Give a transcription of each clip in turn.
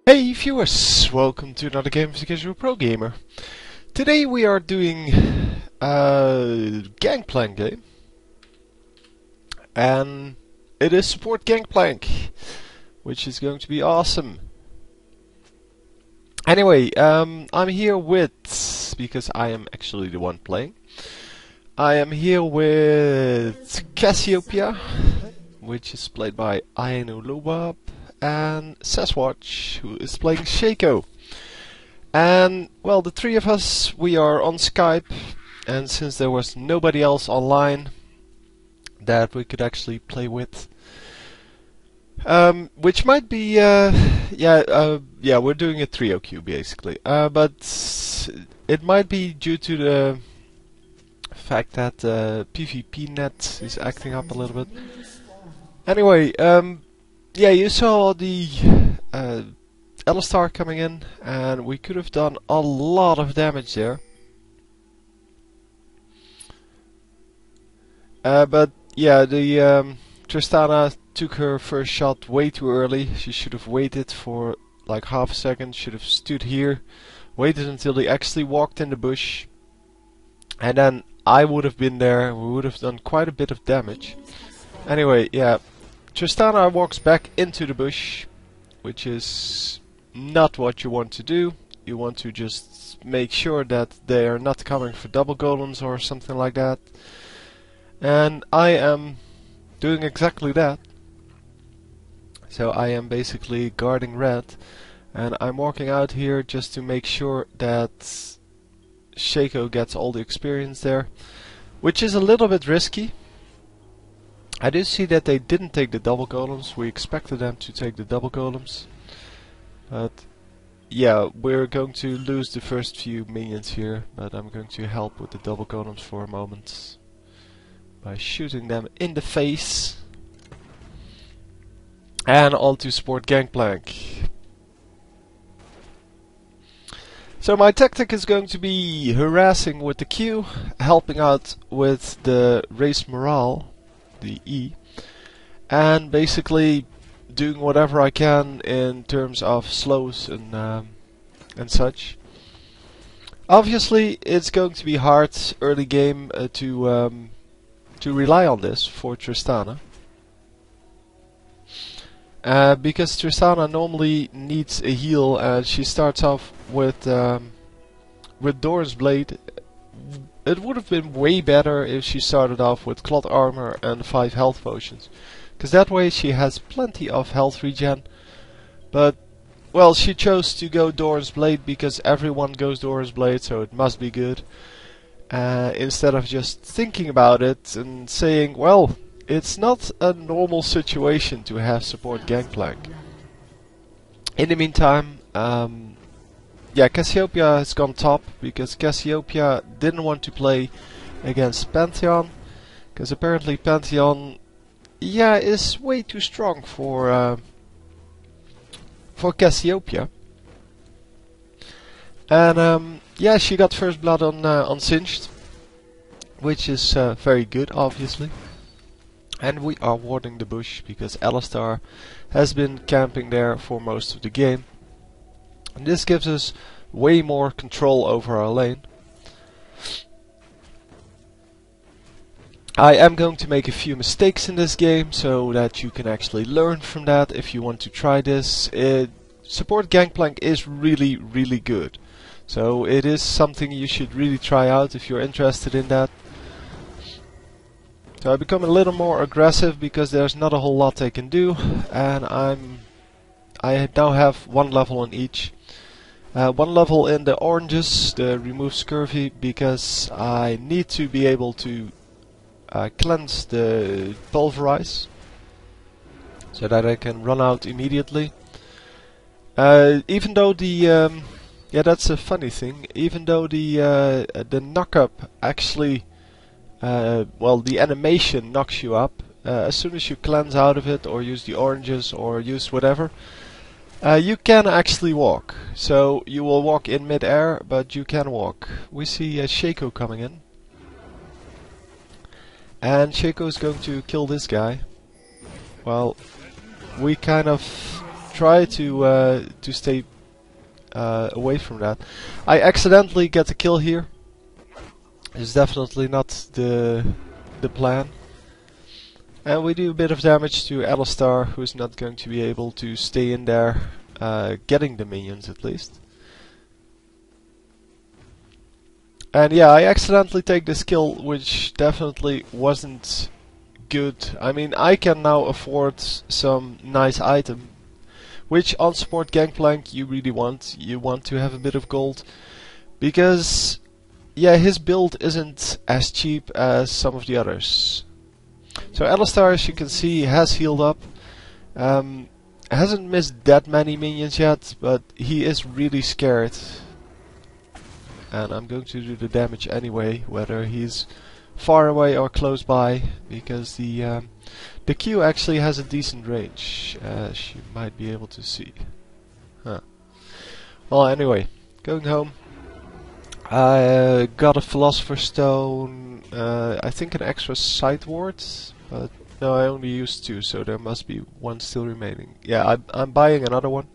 Hey viewers, welcome to another game of the CasualProGamer. Today we are doing a Gangplank game, and it is support Gangplank, which is going to be awesome. Anyway, I'm here with, because I am actually the one playing, I am here with Cassiopeia, which is played by Lobab, and Sasquatch, who is playing Shaco. And, well, the three of us, we are on Skype, and since there was nobody else online that we could actually play with, which might be, yeah, we're doing a trio queue basically, but it might be due to the fact that PvP net is acting up a little bit. Anyway, yeah, you saw the Alistar coming in, and we could have done a lot of damage there. But yeah, the Tristana took her first shot way too early. She should have waited for like half a second, should have stood here, waited until they actually walked in the bush, and then I would have been there, we would have done quite a bit of damage. Anyway, yeah. Tristana walks back into the bush, which is not what you want to do. You want to just make sure that they are not coming for double golems or something like that. And I am doing exactly that. So I am basically guarding red, and I'm walking out here just to make sure that Shaco gets all the experience there, which is a little bit risky. I do see that they didn't take the double golems. We expected them to take the double golems. But yeah, we're going to lose the first few minions here, but I'm going to help with the double golems for a moment by shooting them in the face. And on to support Gangplank. So my tactic is going to be harassing with the Q, helping out with the race morale, the E, and basically doing whatever I can in terms of slows and such. Obviously, it's going to be hard early game to rely on this for Tristana, because Tristana normally needs a heal, and she starts off with Doran's Blade. It would have been way better if she started off with cloth armor and 5 health potions, because that way she has plenty of health regen. But, well, she chose to go Doran's Blade because everyone goes Doran's Blade, so it must be good. Instead of just thinking about it and saying, well, it's not a normal situation to have support Gangplank. In the meantime, yeah, Cassiopeia has gone top, because Cassiopeia didn't want to play against Pantheon, because apparently Pantheon, yeah, is way too strong for Cassiopeia. And yeah, she got first blood on Singed, which is very good, obviously. And we are warding the bush because Alistar has been camping there for most of the game. And this gives us way more control over our lane. I am going to make a few mistakes in this game so that you can actually learn from that if you want to try this. Support Gangplank is really, really good. So it is something you should really try out if you're interested in that. So I become a little more aggressive because there's not a whole lot I can do, and I now have 1 level on each. 1 level in the oranges, the remove scurvy, because I need to be able to cleanse the pulverize, so that I can run out immediately. Even though the yeah, that's a funny thing. Even though the knock up actually, well, the animation knocks you up as soon as you cleanse out of it or use the oranges or use whatever. You can actually walk, so you will walk in mid-air, but you can walk. We see Shaco coming in, and Shaco is going to kill this guy. Well, we kind of try to stay away from that. I accidentally get the kill here. It's definitely not the plan. And we do a bit of damage to Alistar, who's not going to be able to stay in there, getting the minions at least. And yeah, I accidentally take this kill, which definitely wasn't good. I mean, I can now afford some nice item, which on support Gangplank you really want. You want to have a bit of gold, because yeah, his build isn't as cheap as some of the others. So Alistar, as you can see, has healed up. Hasn't missed that many minions yet, but he is really scared. And I'm going to do the damage anyway, whether he's far away or close by, because the Q actually has a decent range, as you might be able to see. Huh. Well, anyway, going home. I got a Philosopher's Stone, I think an extra side ward, but no, I only used 2, so there must be 1 still remaining. Yeah, I'm buying another one.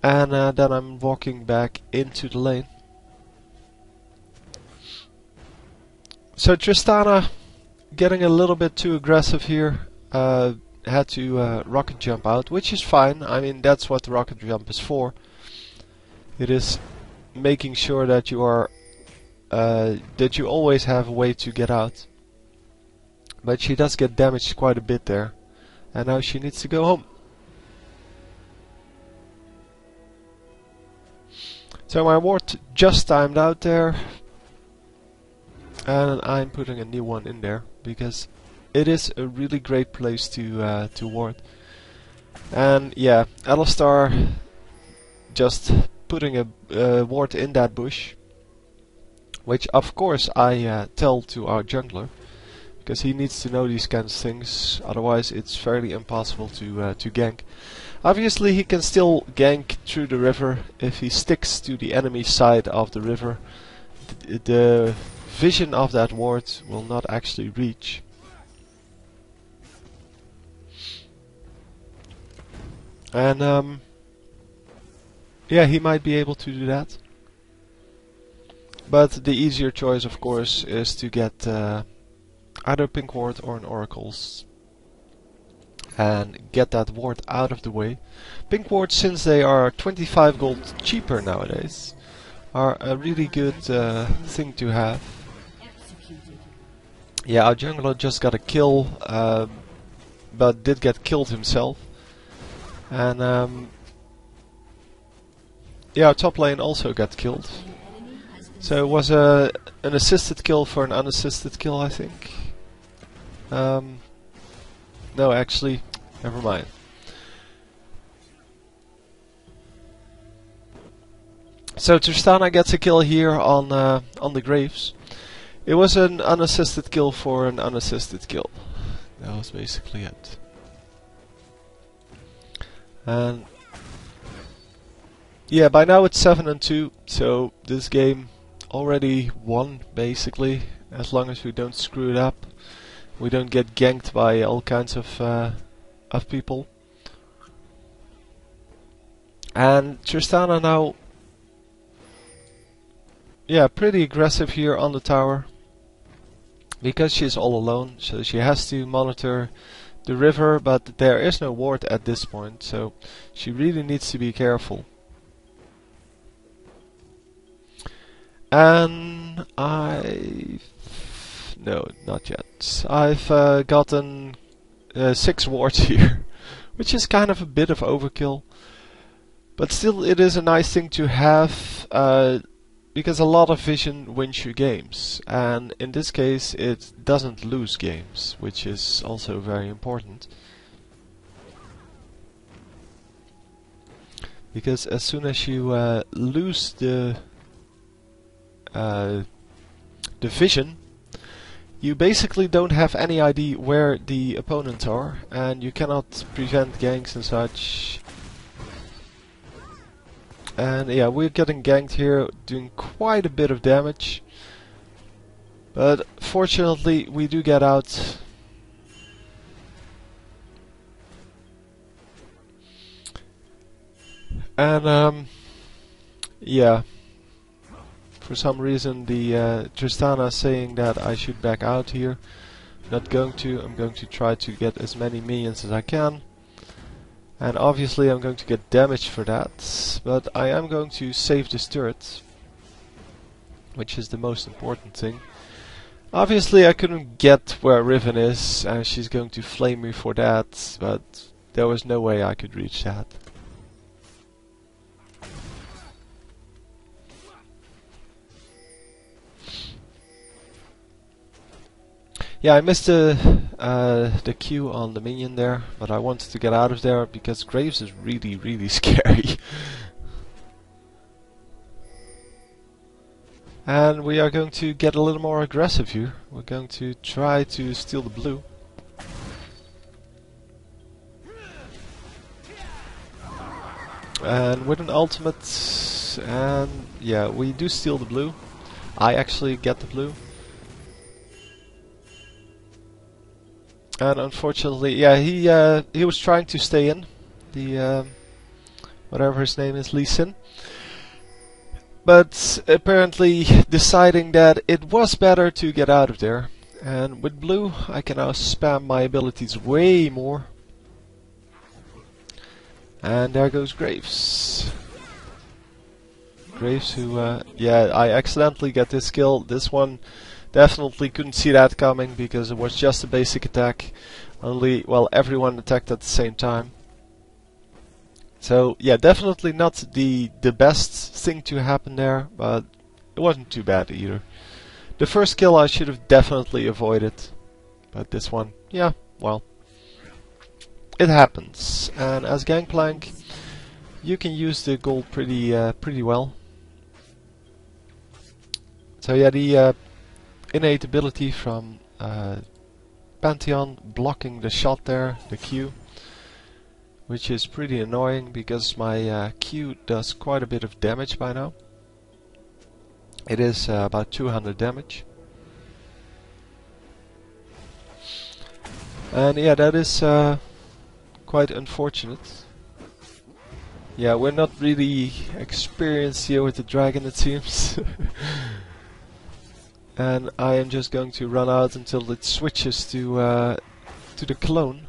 And then I'm walking back into the lane. So Tristana, getting a little bit too aggressive here, had to rocket jump out, which is fine. I mean, that's what the rocket jump is for. It is making sure that you are that you always have a way to get out. But she does get damaged quite a bit there, and now she needs to go home. So my ward just timed out there, and I'm putting a new one in there because it is a really great place to ward. And yeah, Alistar just putting a ward in that bush, which of course I tell to our jungler, because he needs to know these kinds of things, otherwise it's fairly impossible to gank. Obviously he can still gank through the river if he sticks to the enemy side of the river. The vision of that ward will not actually reach. And yeah, he might be able to do that. But the easier choice, of course, is to get either a pink ward or an oracle's and get that ward out of the way. Pink wards, since they are 25 gold cheaper nowadays, are a really good thing to have. Yeah, our jungler just got a kill, but did get killed himself. And yeah, our top lane also got killed. So it was an assisted kill for an unassisted kill, I think. No, actually, never mind. So Tristana gets a kill here on the Graves. It was an unassisted kill for an unassisted kill. That was basically it. And yeah, by now it's 7-2, so this game already won basically, as long as we don't screw it up. We don't get ganked by all kinds of people. And Tristana now, yeah, pretty aggressive here on the tower, because she's all alone, so she has to monitor the river, but there is no ward at this point, so she really needs to be careful. And no, not yet. I've gotten 6 wards here, which is kind of a bit of overkill. But still, it is a nice thing to have, because a lot of vision wins you games. And in this case, it doesn't lose games, which is also very important. Because as soon as you lose the vision, you basically don't have any idea where the opponents are, and you cannot prevent ganks and such. And yeah, we're getting ganked here, doing quite a bit of damage. But fortunately, we do get out. And yeah, for some reason the Tristana is saying that I should back out here. Not going to. I'm going to try to get as many minions as I can. And obviously I'm going to get damaged for that. But I am going to save this turret, which is the most important thing. Obviously I couldn't get where Riven is, and she's going to flame me for that, but there was no way I could reach that. Yeah, I missed the Q on the minion there, but I wanted to get out of there because Graves is really, really scary. And we are going to get a little more aggressive here. We're going to try to steal the blue. And with an ultimate, and yeah, we do steal the blue. I actually get the blue. And unfortunately, yeah, he was trying to stay in. The whatever his name is, Lee Sin. But apparently deciding that it was better to get out of there. And with blue I can now spam my abilities way more. And there goes Graves. Graves who, yeah, I accidentally get this kill. This one definitely couldn't see that coming because it was just a basic attack. Only, well, everyone attacked at the same time. So yeah, definitely not the best thing to happen there, but it wasn't too bad either. The first kill I should have definitely avoided, but this one, yeah, well, it happens. And as Gangplank, you can use the gold pretty well. So yeah, the innate ability from Pantheon blocking the shot there, the Q. Which is pretty annoying because my Q does quite a bit of damage by now. It is about 200 damage. And yeah, that is quite unfortunate. Yeah, we're not really experienced here with the dragon, it seems. And I am just going to run out until it switches to the clone.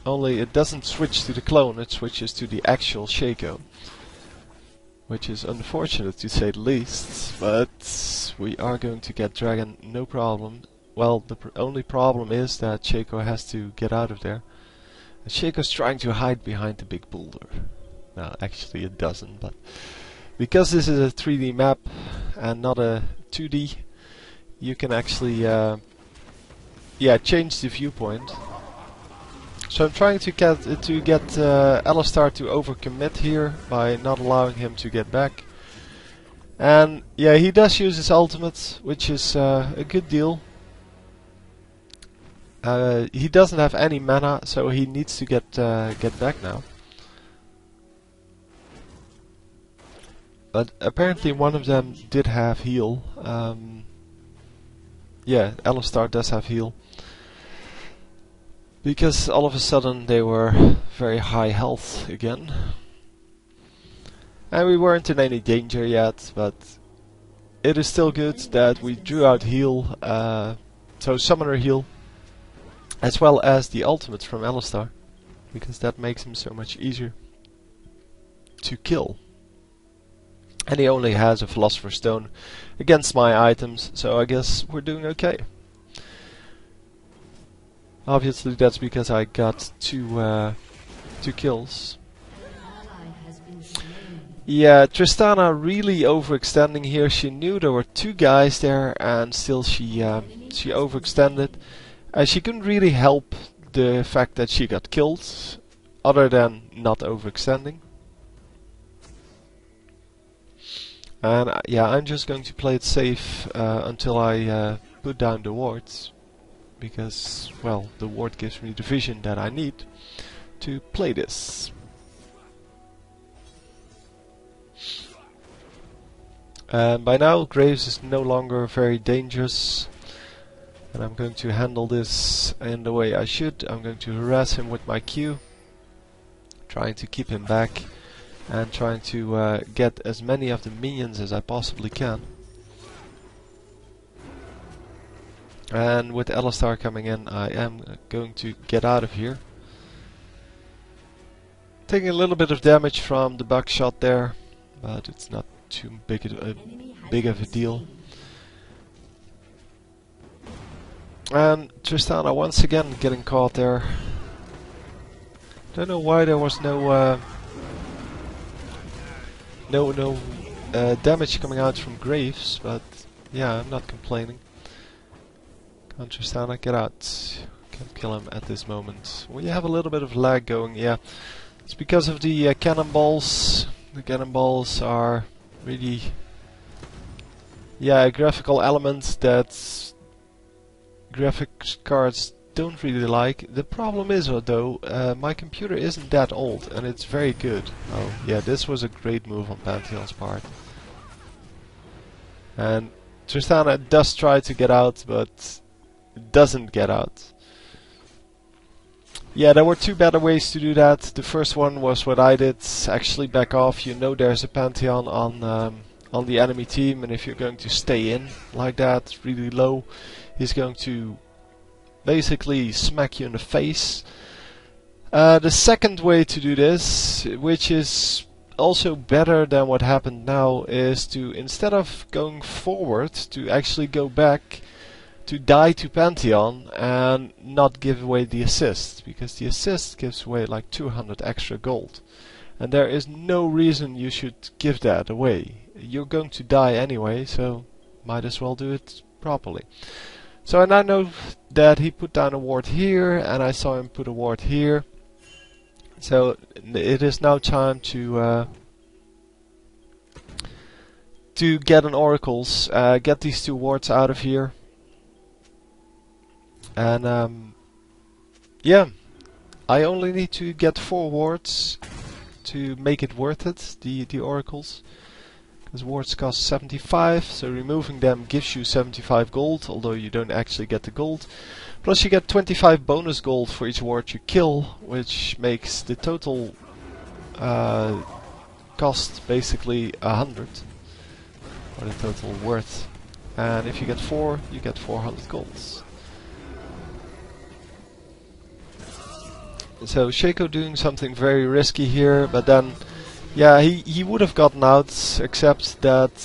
Only it doesn't switch to the clone, it switches to the actual Shaco. Which is unfortunate to say the least, but we are going to get Dragon, no problem. Well, the only problem is that Shaco has to get out of there. And Shaco's trying to hide behind the big boulder. Well, actually it doesn't, but because this is a 3D map and not a 2D, you can actually yeah, change the viewpoint. So I'm trying to get Alistar to overcommit here by not allowing him to get back. And yeah, he does use his ultimate, which is a good deal. He doesn't have any mana, so he needs to get back now. But apparently one of them did have heal. Yeah, Alistar does have heal. Because all of a sudden they were very high health again. And we weren't in any danger yet, but it is still good that we drew out heal, so summoner heal, as well as the ultimate from Alistar, because that makes him so much easier to kill. And he only has a Philosopher's Stone against my items, so I guess we're doing okay. Obviously that's because I got two kills. Yeah, Tristana really overextending here. She knew there were two guys there, and still she overextended. She couldn't really help the fact that she got killed, other than not overextending. And yeah, I'm just going to play it safe until I put down the wards. Because, well, the ward gives me the vision that I need to play this. And by now Graves is no longer very dangerous. And I'm going to handle this in the way I should. I'm going to harass him with my Q, trying to keep him back. and trying to get as many of the minions as I possibly can. And with Alistar coming in, I am going to get out of here. Taking a little bit of damage from the buckshot there, but it's not too big of a deal. And Tristana once again getting caught there. Don't know why there was no damage coming out from Graves, but yeah, I'm not complaining. Come on, Tristana, get out. Can't kill him at this moment. Well, you have a little bit of lag going, yeah. It's because of the cannonballs. The cannonballs are really, yeah, a graphical element that graphics cards don't really like. The problem is though, my computer isn't that old and it's very good. Oh yeah, this was a great move on Pantheon's part. And Tristana does try to get out, but doesn't get out. Yeah, there were two better ways to do that. The first one was what I did, actually back off. You know there's a Pantheon on the enemy team, and if you're going to stay in like that, really low, he's going to basically smack you in the face. The second way to do this, which is also better than what happened now, is to, instead of going forward, to actually go back to die to Pantheon and not give away the assist, because the assist gives away like 200 extra gold, and there is no reason you should give that away. You're going to die anyway, so might as well do it properly. So I now know that he put down a ward here, and I saw him put a ward here. So it is now time to get an oracles, get these two wards out of here. And yeah, I only need to get 4 wards to make it worth it, the oracles. Because wards cost 75, so removing them gives you 75 gold, although you don't actually get the gold. Plus you get 25 bonus gold for each ward you kill, which makes the total cost basically 100, or the total worth. And if you get 4, you get 400 golds. So Shaco doing something very risky here, but then, yeah, he would have gotten out, except that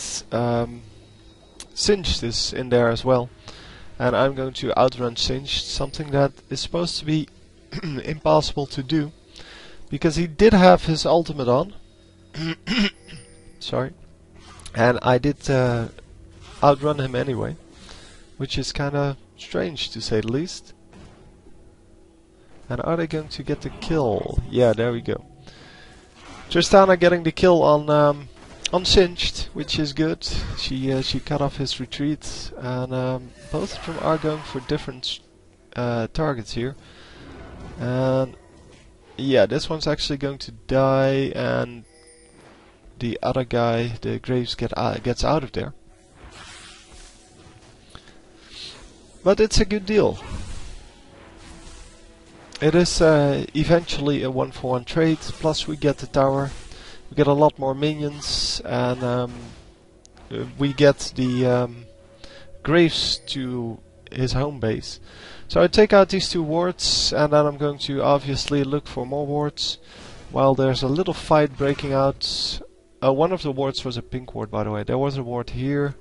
Singed is in there as well. And I'm going to outrun Singed, something that is supposed to be impossible to do, because he did have his ultimate on. Sorry. And I did outrun him anyway, which is kinda strange to say the least. And are they going to get the kill? Yeah, there we go. Tristana getting the kill on Singed, which is good. She cut off his retreat, and both of them are going for different targets here. And yeah, this one's actually going to die, and the other guy, the Graves, gets out of there. But it's a good deal. It is eventually a 1-for-1 trade, plus we get the tower, we get a lot more minions, and we get the Graves to his home base. So I take out these 2 wards, and then I'm going to obviously look for more wards, while there's a little fight breaking out. One of the wards was a pink ward, by the way. There was a ward here,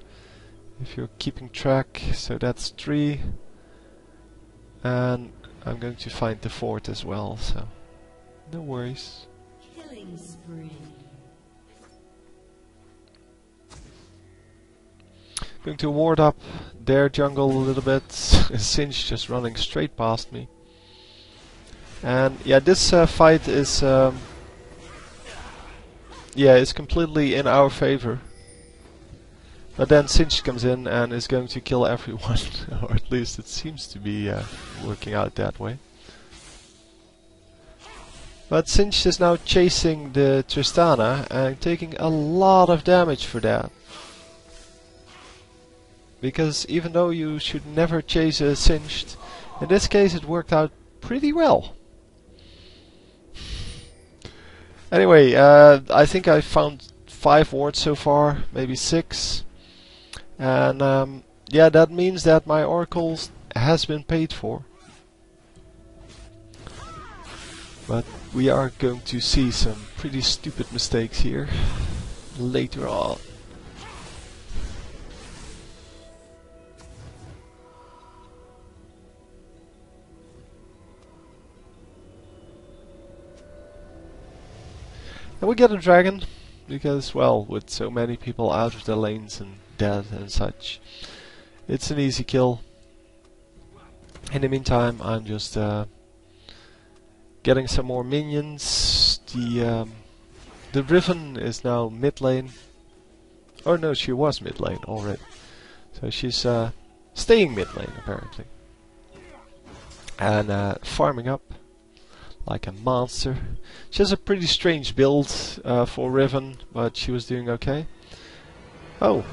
if you're keeping track, so that's 3. And I'm going to find the fort as well, so no worries. Killing spree. Going to ward up their jungle a little bit. Singed just running straight past me. And yeah, this fight is is completely in our favor. But then Singed comes in and is going to kill everyone, or at least it seems to be working out that way. But Singed is now chasing the Tristana and taking a lot of damage for that. Because even though you should never chase a Singed, in this case it worked out pretty well. Anyway, I think I found 5 wards so far, maybe 6. And yeah, that means that my oracle has been paid for. But we are going to see some pretty stupid mistakes here later on. And we get a dragon, because, well, with so many people out of the lanes and dead and such, it's an easy kill. In the meantime, I'm just getting some more minions. The Riven is now mid lane. Oh no, she was mid lane already. So she's staying mid lane apparently. And farming up like a monster. She has a pretty strange build for Riven, but she was doing okay. Oh,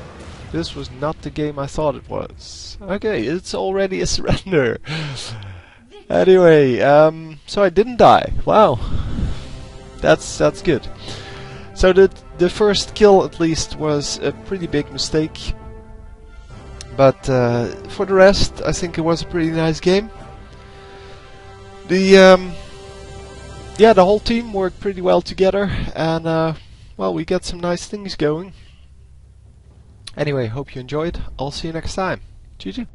this was not the game I thought it was. Okay, it's already a surrender. Anyway, so I didn't die. Wow, that's good. So the first kill at least was a pretty big mistake, but for the rest, I think it was a pretty nice game. Yeah, the whole team worked pretty well together, and well, we got some nice things going. Anyway, hope you enjoyed. I'll see you next time. GG.